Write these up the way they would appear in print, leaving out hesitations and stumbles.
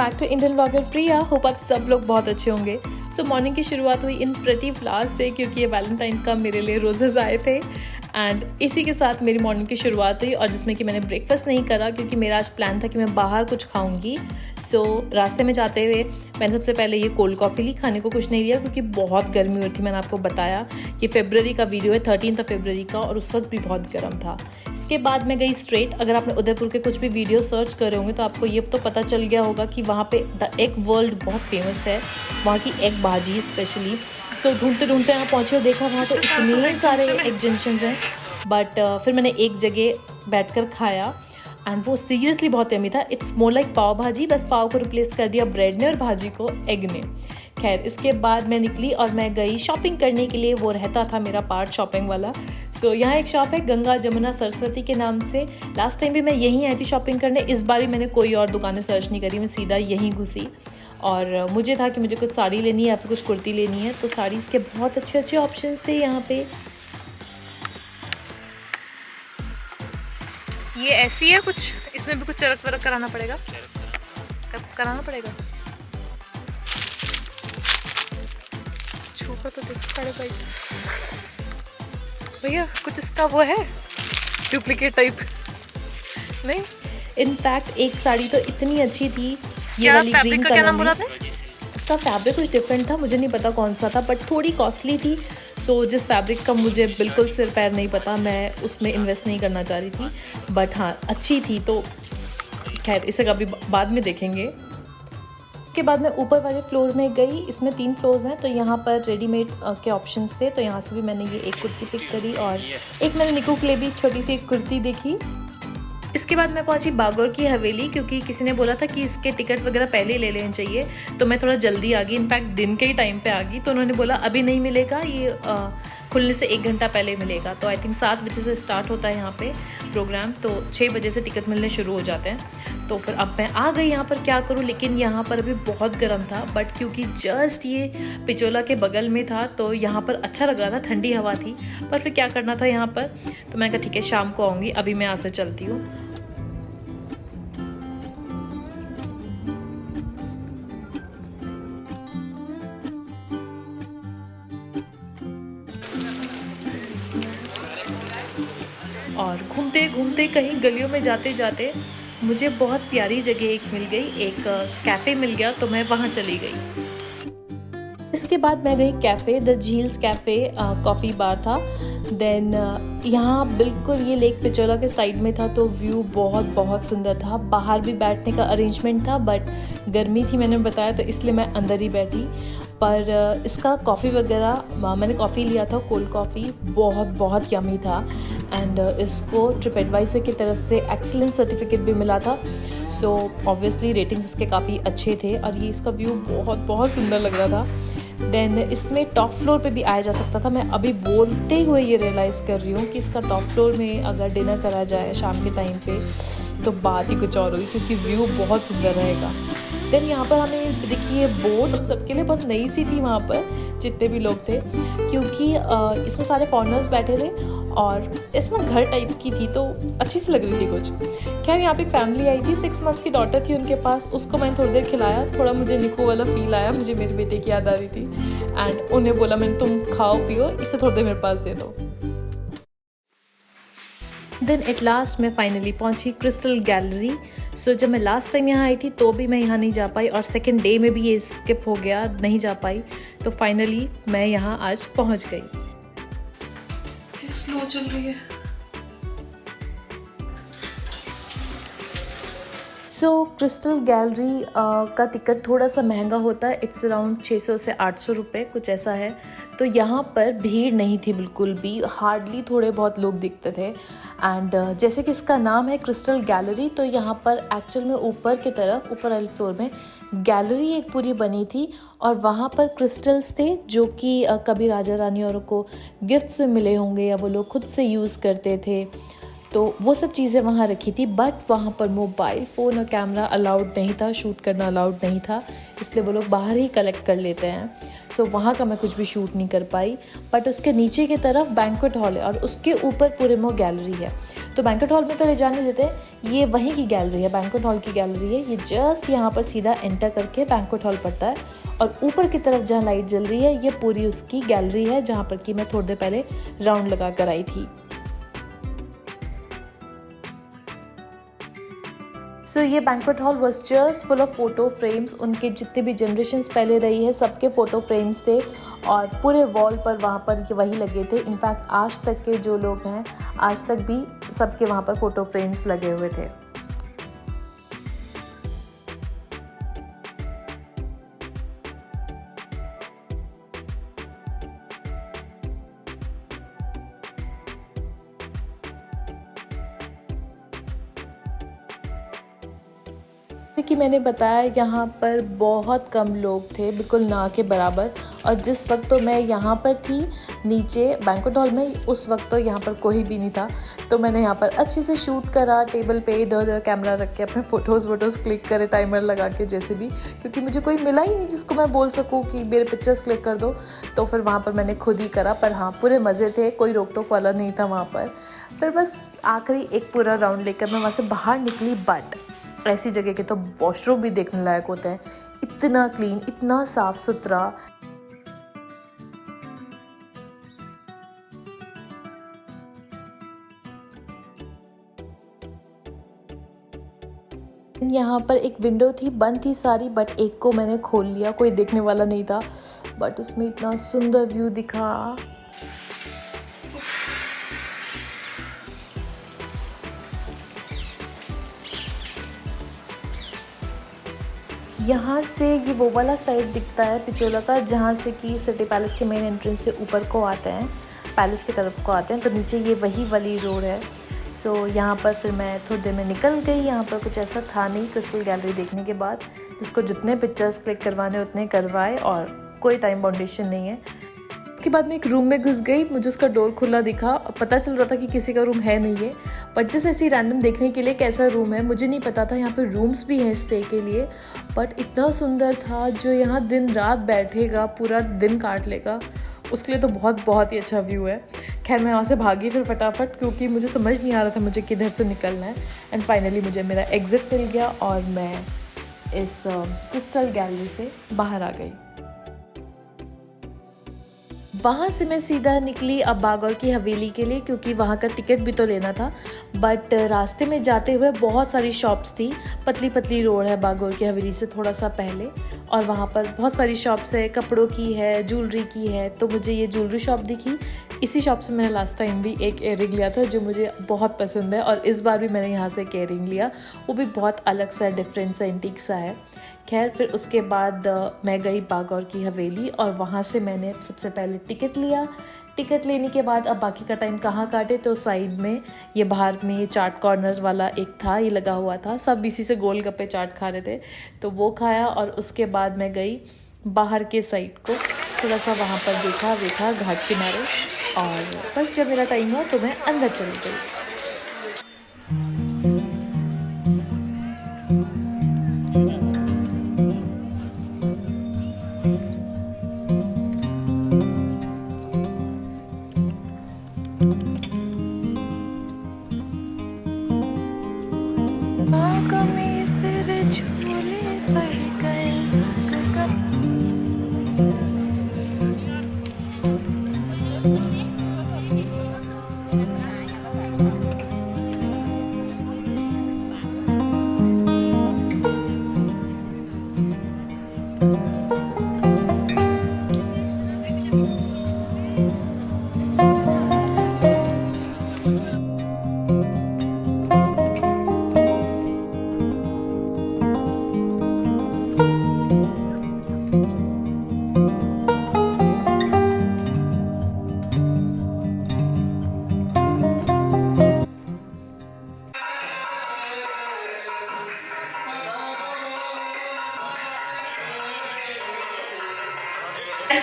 Back to Indian blogger Priya. Hope आप सब लोग बहुत अच्छे होंगे। सो मॉर्निंग की शुरुआत हुई इन प्रिटी फ्लावर्स से, क्योंकि ये वैलेंटाइन का मेरे लिए रोजेस आए थे एंड इसी के साथ मेरी मॉर्निंग की शुरुआत हुई। और जिसमें कि मैंने ब्रेकफास्ट नहीं करा क्योंकि मेरा आज प्लान था कि मैं बाहर कुछ खाऊंगी। सो रास्ते में जाते हुए मैंने सबसे पहले ये कोल्ड कॉफ़ी ली, खाने को कुछ नहीं लिया क्योंकि बहुत गर्मी हुई थी। मैंने आपको बताया कि फरवरी का वीडियो है, 13 फरवरी का, और उस वक्त भी बहुत गर्म था। इसके बाद मैं गई स्ट्रेट। अगर आपने उदयपुर के कुछ भी वीडियो सर्च करे होंगे तो आपको ये तो पता चल गया होगा कि वहाँ पे द एग वर्ल्ड बहुत फेमस है, वहाँ की एग भाजी स्पेशली। सो ढूंढते ढूंढते यहाँ पहुँचे और देखा वहाँ पे इतने सारे एग जंक्शन हैं। बट फिर मैंने एक जगह बैठकर खाया एंड वो सीरियसली बहुत यम्मी था। इट्स मोर लाइक पाव भाजी, बस पाव को रिप्लेस कर दिया ब्रेड ने और भाजी को एग ने। खैर, इसके बाद मैं निकली और मैं गई शॉपिंग करने के लिए। वो रहता था मेरा पार्ट शॉपिंग वाला। सो यहाँ एक शॉप है गंगा जमुना सरस्वती के नाम से। लास्ट टाइम भी मैं यहीं आई थी शॉपिंग करने। इस बार मैंने कोई और दुकानें सर्च नहीं करी, मैं सीधा यहीं घुसी। और मुझे था कि मुझे कुछ साड़ी लेनी है या फिर कुछ कुर्ती लेनी है, तो साड़ीज़ के बहुत अच्छे अच्छे ऑप्शंस थे यहाँ पे। ये ऐसी है कुछ, इसमें भी कुछ चरक वरक कराना पड़ेगा, कब कराना पड़ेगा? छूकर तो देखो 5.5 भैया, कुछ इसका वो है डुप्लीकेट टाइप नहीं। इनफैक्ट एक साड़ी तो इतनी अच्छी थी, ये क्या वाली फैब्रिक ग्रीन का क्या कलर नाम बोला में। आपने? इसका फैब्रिक कुछ डिफरेंट था, मुझे नहीं पता कौन सा था, बट थोड़ी कॉस्टली थी। सो जिस फैब्रिक का मुझे बिल्कुल सिर पैर नहीं पता, मैं उसमें इन्वेस्ट नहीं करना चाह रही थी। बट हाँ, अच्छी थी। तो खैर, इसे कभी बाद में देखेंगे। के बाद मैं ऊपर वाले फ्लोर में गई। इसमें 3 फ्लोर्स हैं, तो यहाँ पर रेडीमेड के ऑप्शंस थे। तो यहाँ से भी मैंने ये एक कुर्ती पिक करी और एक मैंने निकू के लिए भी छोटी सी एक कुर्ती देखी। इसके बाद मैं पहुंची बागौर की हवेली, क्योंकि किसी ने बोला था कि इसके टिकट वगैरह पहले ही ले लेने चाहिए। तो मैं थोड़ा जल्दी आ गई, इनफैक्ट दिन के ही टाइम पे आ गई। तो उन्होंने बोला अभी नहीं मिलेगा, ये खुलने से 1 घंटा पहले मिलेगा। तो आई थिंक 7 बजे से स्टार्ट होता है यहाँ पे प्रोग्राम, तो 6 बजे से टिकट मिलने शुरू हो जाते हैं। तो फिर अब मैं आ गई यहाँ पर, क्या करूँ। लेकिन यहाँ पर अभी बहुत गर्म था, बट क्योंकि जस्ट ये पिचोला के बगल में था तो यहाँ पर अच्छा लग रहा था, ठंडी हवा थी। पर फिर क्या करना था यहाँ पर, तो मैंने कहा ठीक है शाम को आऊँगी, अभी मैं यहाँ से चलती हूँ। और घूमते घूमते कहीं गलियों में जाते जाते मुझे बहुत प्यारी जगह एक मिल गई, एक कैफ़े मिल गया, तो मैं वहाँ चली गई। इसके बाद मैं गई कैफ़े, द झील्स कैफ़े, कॉफ़ी बार था। देन यहाँ बिल्कुल ये लेक पिचोला के साइड में था, तो व्यू बहुत बहुत सुंदर था। बाहर भी बैठने का अरेंजमेंट था, बट गर्मी थी मैंने बताया, तो इसलिए मैं अंदर ही बैठी। पर इसका कॉफ़ी वगैरह, मैंने कॉफ़ी लिया था कोल्ड कॉफ़ी, बहुत बहुत यमी था। एंड इसको ट्रिप एडवाइजर की तरफ से एक्सीलेंस सर्टिफिकेट भी मिला था। सो ऑब्वियसली रेटिंग्स इसके काफ़ी अच्छे थे और ये इसका व्यू बहुत बहुत सुंदर लग रहा था। देन इसमें टॉप फ्लोर पे भी आया जा सकता था। मैं अभी बोलते हुए ये रियलाइज़ कर रही हूँ कि इसका टॉप फ्लोर में अगर डिनर करा जाए शाम के टाइम पे तो बात ही कुछ और होगी, क्योंकि व्यू बहुत सुंदर रहेगा। देन यहाँ पर हमें देखिए बोट, हम सबके लिए बहुत नई सी थी वहाँ पर जितने भी लोग थे, क्योंकि इसमें सारे फॉरेनर्स बैठे थे और इस ना घर टाइप की थी, तो अच्छी सी लग रही थी कुछ। खैर, यहाँ पे एक फैमिली आई थी, 6 मंथ्स की डॉटर थी उनके पास, उसको मैंने थोड़ी देर खिलाया। थोड़ा मुझे निको वाला फील आया, मुझे मेरे बेटे की याद आ रही थी। एंड उन्हें बोला मैंने तुम खाओ पियो, इसे थोड़ी देर मेरे पास दे दो। देन एट लास्ट मैं फाइनली पहुंची क्रिस्टल गैलरी। सो जब मैं लास्ट टाइम यहाँ आई थी तो भी मैं यहाँ नहीं जा पाई, और सेकेंड डे में भी ये स्किप हो गया, नहीं जा पाई। तो फाइनली मैं यहाँ आज पहुँच गई। स्लो चल रही है। सो क्रिस्टल गैलरी का टिकट थोड़ा सा महंगा होता है, इट्स अराउंड 600 से 800 रुपये कुछ ऐसा है। तो यहाँ पर भीड़ नहीं थी बिल्कुल भी, हार्डली थोड़े बहुत लोग दिखते थे। एंड जैसे कि इसका नाम है क्रिस्टल गैलरी, तो यहाँ पर एक्चुअल में ऊपर की तरफ, ऊपर वाले फ्लोर में गैलरी एक पूरी बनी थी और वहाँ पर क्रिस्टल्स थे जो कि कभी राजा रानी औरों को गिफ्ट्स में मिले होंगे या वो लोग खुद से यूज़ करते थे। तो वो सब चीज़ें वहाँ रखी थी, बट वहाँ पर मोबाइल फ़ोन और कैमरा अलाउड नहीं था, शूट करना अलाउड नहीं था, इसलिए वो लोग बाहर ही कलेक्ट कर लेते हैं। सो वहाँ का मैं कुछ भी शूट नहीं कर पाई। बट उसके नीचे की तरफ बैंक्वेट हॉल है और उसके ऊपर पूरे में गैलरी है। तो बैंक्वेट हॉल में तो ले जाने देते हैं। ये वहीं की गैलरी है, बैंक्वेट हॉल की गैलरी है। ये जस्ट यहाँ पर सीधा एंटर करके बैंक्वेट हॉल पड़ता है और ऊपर की तरफ जहाँ लाइट जल रही है ये पूरी उसकी गैलरी है, जहाँ पर कि मैं थोड़ी देर पहले राउंड लगा कर आई थी। सो ये banquet hall was just full of photo frames. उनके जितने भी जनरेशन्स पहले रही है सबके फ़ोटो फ्रेम्स थे और पूरे वॉल पर वहाँ पर वही लगे थे। इनफैक्ट आज तक के जो लोग हैं आज तक भी सबके वहाँ पर फ़ोटो फ्रेम्स लगे हुए थे। कि मैंने बताया यहाँ पर बहुत कम लोग थे, बिल्कुल ना के बराबर। और जिस वक्त तो मैं यहाँ पर थी नीचे बैंक्वेट हॉल में, उस वक्त तो यहाँ पर कोई भी नहीं था। तो मैंने यहाँ पर अच्छे से शूट करा, टेबल पे इधर उधर कैमरा रख के अपने फ़ोटोज़ क्लिक करे, टाइमर लगा के जैसे भी, क्योंकि मुझे कोई मिला ही नहीं जिसको मैं बोल सकूँ कि मेरे पिक्चर्स क्लिक कर दो। तो फिर वहाँ पर मैंने खुद ही करा। पर हाँ, पूरे मज़े थे, कोई रोक टोक वाला नहीं था वहाँ पर। फिर बस आखिरी एक पूरा राउंड लेकर मैं वहाँ से बाहर निकली। बट ऐसी जगह के तो वॉशरूम भी देखने लायक होते हैं, इतना क्लीन, इतना साफ सुथरा। यहाँ पर एक विंडो थी, बंद थी सारी, बट एक को मैंने खोल लिया, कोई देखने वाला नहीं था, बट उसमें इतना सुंदर व्यू दिखा। यहाँ से ये वो वाला साइड दिखता है पिचोला का, जहाँ से कि सिटी पैलेस के मेन एंट्रेंस से ऊपर को आते हैं, पैलेस की तरफ को आते हैं। तो नीचे ये वही वाली रोड है। सो यहाँ पर फिर मैं थोड़ी देर में निकल गई। यहाँ पर कुछ ऐसा था नहीं क्रिस्टल गैलरी देखने के बाद, जिसको जितने पिक्चर्स क्लिक करवाने उतने करवाए और कोई टाइम बाउंडेशन नहीं है। उसके बाद मैं एक रूम में घुस गई, मुझे उसका डोर खुला दिखा, पता चल रहा था कि किसी का रूम है नहीं है, बट जस्ट ऐसे ही रैंडम देखने के लिए कैसा रूम है। मुझे नहीं पता था यहाँ पे रूम्स भी हैं स्टे के लिए, बट इतना सुंदर था। जो यहाँ दिन रात बैठेगा, पूरा दिन काट लेगा, उसके लिए तो बहुत ही अच्छा व्यू है। खैर मैं वहाँ से भागी फिर फटाफट, क्योंकि मुझे समझ नहीं आ रहा था मुझे किधर से निकलना है। एंड फाइनली मुझे मेरा एग्ज़िट मिल गया और मैं इस क्रिस्टल गैलरी से बाहर आ गई। वहाँ से मैं सीधा निकली अब बागौर की हवेली के लिए, क्योंकि वहाँ का टिकट भी तो लेना था। बट रास्ते में जाते हुए बहुत सारी शॉप्स थी, पतली पतली रोड है बागौर की हवेली से थोड़ा सा पहले, और वहाँ पर बहुत सारी शॉप्स है, कपड़ों की है, ज्वेलरी की है। तो मुझे ये ज्वेलरी शॉप दिखी, इसी शॉप से मैंने लास्ट टाइम भी एक इयररिंग लिया था जो मुझे बहुत पसंद है, और इस बार भी मैंने यहाँ से एक इयररिंग लिया, वो भी बहुत अलग सा डिफरेंट सा एंटीक सा है। खैर फिर उसके बाद मैं गई बागौर की हवेली और वहाँ से मैंने सबसे पहले टिकट लिया। टिकट लेने के बाद अब बाकी का टाइम कहाँ काटे, तो साइड में ये बाहर में ये चाट कॉर्नर वाला एक था, ये लगा हुआ था, सब इसी से गोलगप्पे चाट खा रहे थे, तो वो खाया। और उसके बाद मैं गई बाहर के साइड को, थोड़ा सा वहाँ पर देखा घाट किनारे, और बस जब मेरा टाइम हुआ तो मैं अंदर चली गई।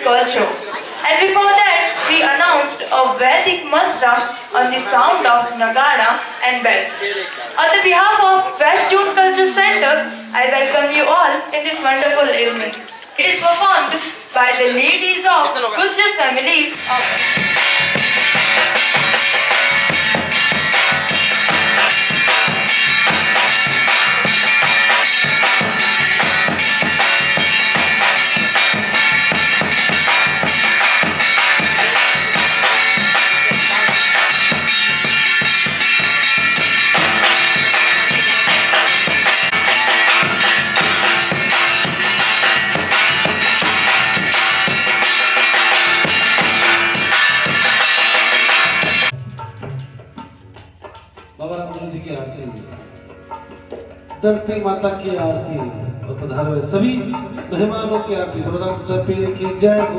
Culture. And before that, we announced a Vedic mantra on the sound of Nagara and bell. On the behalf of West Jute Culture Center, I welcome you all in this wonderful evening. It is performed by the ladies of Gujjar families of Baba Ramdev ji की आरती, धरती माता की आरती और पधारे हुए सभी मेहमानों की आरती। बलराम सपीर की जय हो।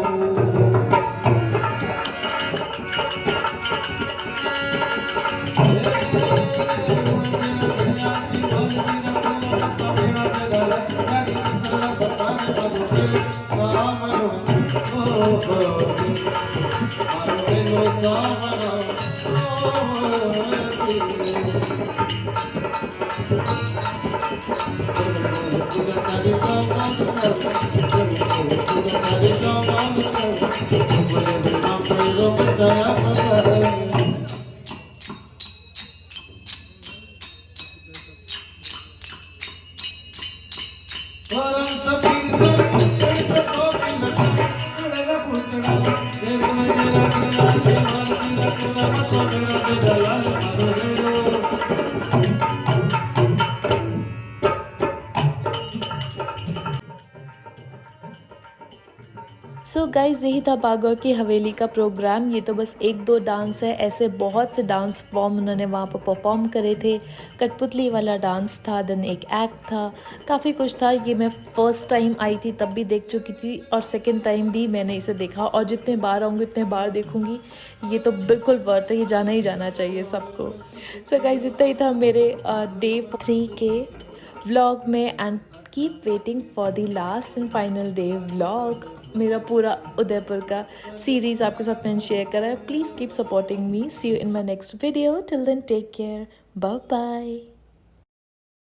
सो गाइज़, यही था बागौर की हवेली का प्रोग्राम। ये तो बस 1-2 डांस है, ऐसे बहुत से डांस फॉर्म उन्होंने वहाँ पर परफॉर्म करे थे। कठपुतली वाला डांस था, देन एक एक्ट था, काफ़ी कुछ था। ये मैं फ़र्स्ट टाइम आई थी तब भी देख चुकी थी और सेकंड टाइम भी मैंने इसे देखा, और जितने बार आऊँगी उतने बार देखूँगी। ये तो बिल्कुल वर्थ है, ये जाना ही जाना चाहिए सबको। सो गाइज़, इतना ही था मेरे डे 3 के व्लॉग में, and keep waiting for the last and final day vlog. मेरा पूरा उदयपुर का सीरीज़ आपके साथ मैंने शेयर करा है। Please keep supporting me. See you in my next video. Till then take care, bye bye.